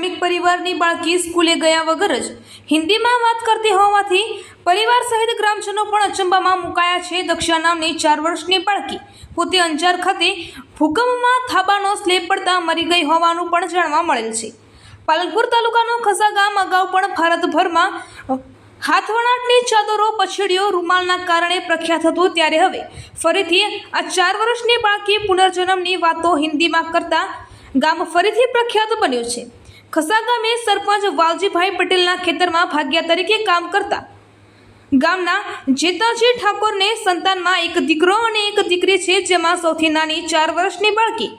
શ્રમિક પરિવારની બાળકી સ્કૂલે ગયા વગર જ હિન્દીમાં વાત કરતી હોવાથી પરિવાર સહિત ગ્રામજનો પણ અચંબામાં મુકાયા છે। દક્ષા નામની 4 વર્ષની બાળકી પોતે અંજાર ખાતે ભૂકંપમાં થાબાનો સ્લેબ પડતા મરી ગઈ હોવાનું પણ જાણવા મળેલ છે। પાલનપુર તાલુકાનો ખસા ગામ અગાઉ પણ ભારતભરમાં હાથવણાટની ચાદરો, પછડીઓ, રૂમાલના કારણે પ્રખ્યાત હતું, ત્યારે હવે ફરીથી આ 4 વર્ષની બાળકી પુનર્જન્મની વાતો હિન્દીમાં કરતા ગામ ફરીથી પ્રખ્યાત બન્યું છે। ખસા ગામે સરપંચ વાલજીભાઈ પટેલના ખેતરમાં ભાગ્યા તરીકે કામ કરતા ગામના જેતાજી ઠાકોરને સંતાનમાં એક દીકરો અને એક દીકરી છે, જેમાં સૌથી નાની 4 વર્ષની બાળકી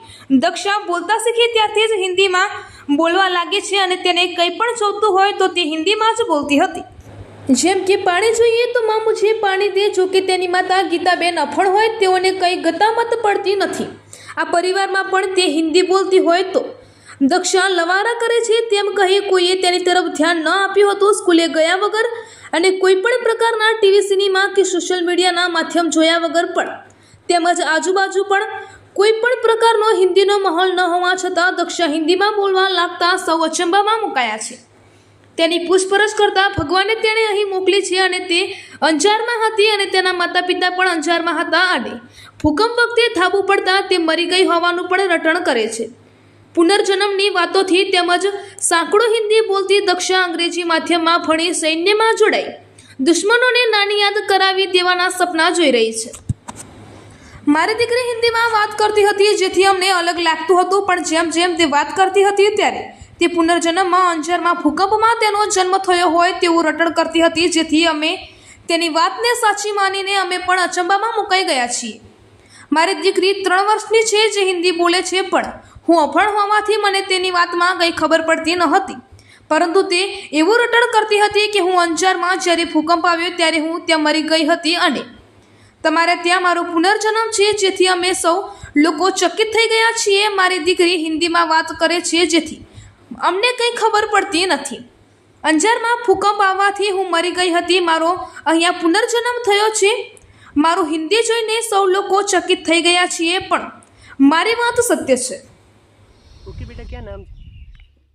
દક્ષા બોલતા શીખી ત્યારથી જ હિન્દીમાં બોલવા લાગી છે અને તેને કંઈ પણ જોતું હોય તો તે હિન્દીમાં જ બોલતી હતી। જેમ કે પાણી જોઈએ તો માં મુझे પાણી દે। જો કે તેની માતા ગીતાબેન અફણ હોય, તેઓને કંઈ ગતામત પડતી નથી। આ પરિવારમાં પણ તે હિન્દી બોલતી હોય તો દક્ષા લવારા કરે છે તેમ કહી કોઈએ તેની તરફ ધ્યાન ન આપ્યું હતું। સ્કૂલે ગયા વગર અને કોઈ પણ પ્રકારના ટીવી, સિનેમા કે સોશિયલ મીડિયાના માધ્યમ જોયા વગર પણ તેમજ આજુબાજુ પણ કોઈ પણ પ્રકારનો હિન્દીનો માહોલ ન હોવા છતાં દક્ષા હિન્દીમાં બોલવા લાગતા સૌ અચંબામાં મુકાયા છે। તેની પૂછપરછ કરતા ભગવાને તેણે અહીં મોકલી છે અને તે અંજારમાં હતી અને તેના માતા પિતા પણ અંજારમાં હતા અને ભૂકંપ વખતે થાબુ પડતા તે મરી ગઈ હોવાનું પણ રટણ કરે છે। પુનર્જન્મની વાતોથી તેમજ સાંકડો હિન્દી બોલતી દક્ષા અંગ્રેજી માધ્યમમાં ભણી સૈન્યમાં જોડાઈ દુશ્મનોને નાની યાદ કરાવી દેવાના સપના જોઈ રહી છે। મારી દીકરી હિન્દીમાં વાત કરતી હતી, જેથી અમને અલગ લાગતું હતું, પણ જેમ જેમ તે વાત કરતી હતી ત્યારે તે પુનર્જન્મમાં અંજારમાં ભૂકંપમાં તેનો જન્મ થયો હોય તેવું રટણ કરતી હતી, જેથી અમે તેની વાતને સાચી માનીને અમે પણ અચંબામાં મુકાઈ ગયા છીએ। મારી દીકરી 3 વર્ષની છે જે હિન્દી બોલે છે, પણ હું અભણ હોવાથી મને તેની વાતમાં કંઈ ખબર પડતી ન હતી, પરંતુ તે એવું રટણ કરતી હતી કે હું અંજારમાં જ્યારે ભૂકંપ આવ્યો ત્યારે હું ત્યાં મરી ગઈ હતી અને તમારે ત્યાં મારો પુનર્જન્મ છે, જેથી અમે સૌ લોકો ચકિત થઈ ગયા છીએ। મારી દીકરી હિન્દીમાં વાત કરે છે જેથી અમને કંઈ ખબર પડતી નથી। અંજારમાં ભૂકંપ આવવાથી હું મરી ગઈ હતી, મારો અહીંયા પુનર્જન્મ થયો છે। મારું હિન્દી જોઈને સૌ લોકો ચકિત થઈ ગયા છીએ, પણ મારી વાત સત્ય છે। ओके बेटा, क्या नाम?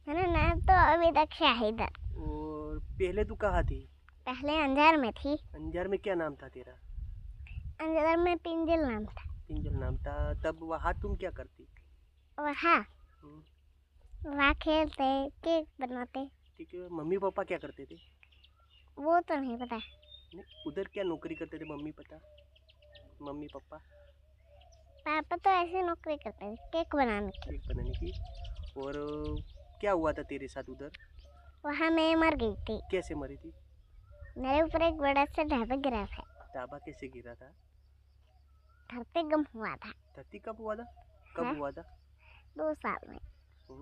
मेरा नाम तो अभी दक्षा है इधर। और पहले तू कहाँ थी? पहले अंजार में थी। अंजार में क्या नाम था तेरा? अंजार में पिंजल नाम था। पिंजल नाम था। तब वहाँ तुम क्या करती? वहाँ वहाँ खेलते, केक बनाते। ठीक है। मम्मी पापा क्या करते थे? वो तो नहीं पता। उधर क्या नौकरी करते थे मम्मी पता? Mummy papa? पापा तो ऐसे नौकरी करते थे, केक बनाने की। केक बनाने की। और क्या हुआ था तेरे साथ उधर? वहाँ मैं मर गई थी। कैसे मरी थी? मेरे ऊपर एक बड़ा सा ढाबा गिरा था। ढाबा कैसे गिरा था? धरती गम हुआ था। धरती कब हुआ था? कब हाँ? हुआ था? 2 साल में।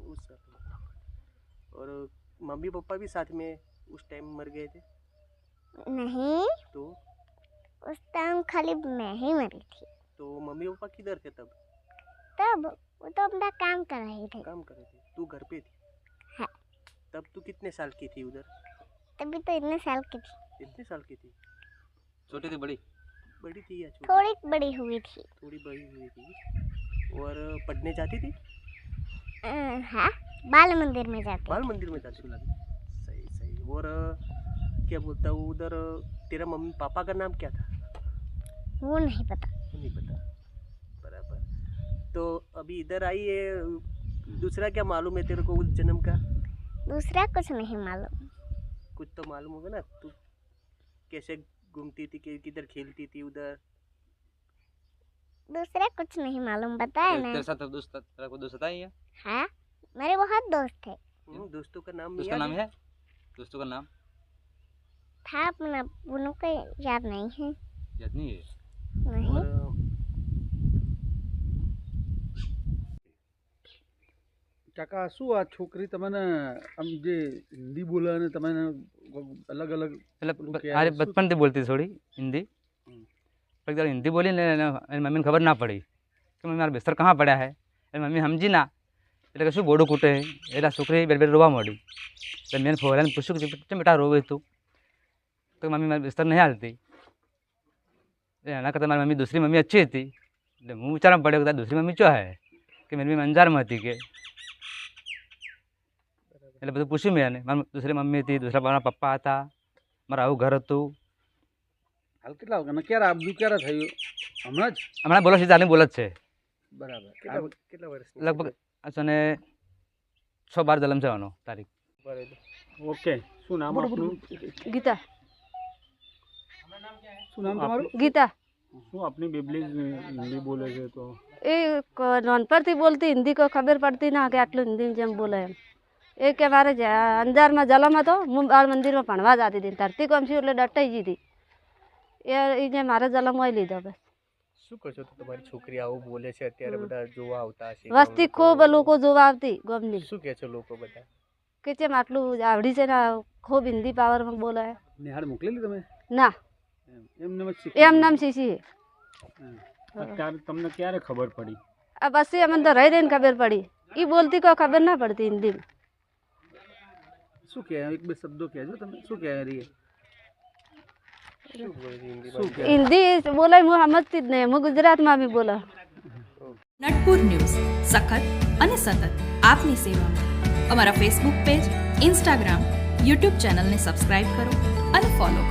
उस साल में। और मम्मी पापा भी साथ में उस टाइम मर गए थे? नहीं, तो उस टाइम खाली मैं ही मरी थी। तो मम्मी पापा किधर थे तब? तब वो तो अपना काम कर रहे थे। काम कर रहे थे, तू घर पे थी? हाँ। तब तू कितने साल की थी उधर? तभी तो इतने साल की थी। इतने साल की थी? छोटी थी बड़ी? बड़ी थी या छोटी? थोड़ी बड़ी हुई थी। थोड़ी बड़ी हुई थी। और पढ़ने जाती थी? हाँ, बाल मंदिर में जाते। बाल मंदिर में जाती थी। सही सही। और क्या बोलता हूँ, उधर तेरा मम्मी पापा का नाम क्या था? वो नहीं पता। नहीं पता। बराबर। तो अभी इधर आई है, दूसरा क्या मालूम है तेरे को उस जन्म का? दूसरा कुछ नहीं मालूम। कुछ तो मालूम होगा ना, तू कैसे घूमती थी, किधर खेलती थी उधर? दूसरा कुछ नहीं मालूम, बताया ना। तेरे साथ तेरा कोई दोस्त है? हाँ, मेरे बहुत दोस्त थे। दोस्तों का नाम दोस्त का नाम है? दोस्तों का नाम था अपना, उन्हों को याद नहीं है। याद नहीं है? नहीं। કાકા શું આ છોકરી તમને આમ જે હિન્દી બોલે અને તમે અલગ અલગ मतलब अरे बचपन से बोलती थी थोड़ी हिंदी, पर जब हिंदी बोली ने मम्मी ने खबर ना पड़ी कि मम्मी मारा बिस्तर कहाँ पड़ा है। मम्मी समझी ना એટલે શું બોડું કૂટે એટલે છોકરી બે બે રોવા માંડી। એટલે મેં ફોરાને પૂછ્યું કે કેમ બેટા રોવે તું? તો મમ્મી મારી બિસ્તર નહીં હાલતી। એના કરતાં મારી મમ્મી दूसरी मम्मी अच्छी હતી। એટલે હું વિચારવા પડ્યો કે दूसरी मम्मी क्या है कि मेरी मम्मी अंजार में थी के। એટલે બધું પૂછ્યું મેં એને. મારી દૂસરી મમ્મી હતી, મારા પપ્પા હતા, મારું આવું ઘર હતું. હાલ કેટલા વાગ્યા ક્યારે આ બધું ક્યારે થયું? હમણાં જ? હમણાં બોલો છે, ચાલી બોલ જ છે. બરાબર. કેટલા વર્ષની લગભગ અને 6/12 જન્મ છે આનો તારીખ. બરાબર. ઓકે. શું નામ આપનું? ગીતા શું નામ તમારું? ગીતા શું આપની બેબલી હિન્દી બોલે છે તો એ નાનપણથી બોલતી હિન્દી કોઈ ખબર પડતી ના કે આટલું હિન્દી જેમ બોલે એમ. એ કે મારે અંજારમાં જલમ હતો, હું બાળ મંદિરમાં ભણવા જતી હતી, ધરતી કોમ છું એટલે ડટાઈ ગઈ હતી. એને મારે જલમ હોય લીધો બસ. શું કહો છો તો તમારી છોકરી આવું બોલે છે અત્યારે બધા જોવા આવતા હશે વસ્તી ખૂબ લોકો જોવા આવતી ગમની શું કહે છે લોકો બધા કે ચેમ આટલું આવડી છે ને ખૂબ હિન્દી પાવરમાં બોલે. નિહાળ મોકલેલી તમે? ના એમને જ શીખી? એમ નામ શીશી. અત્યારે તમને ક્યારે ખબર પડી? આ પછી અમને તો રહી રહીને ખબર પડી. એ બોલતી કોઈ ખબર ના પડતી હિન્દીમાં. શું કહે? એક બે શબ્દો કહેજો તમે. શું કહે રહી? શું બોલે છે હિન્દીમાં? શું કહે? હિન્દી બોલે હું સમજતી જ નહીં, હું ગુજરાતમાં બી બોલા. નટપુર ન્યૂઝ સખત અને સતત આપની સેવામાં. અમારા ફેસબુક પેજ, ઇન્સ્ટાગ્રામ, યુટ્યુબ ચેનલને સબસ્ક્રાઇબ કરો અને ફોલો કરો.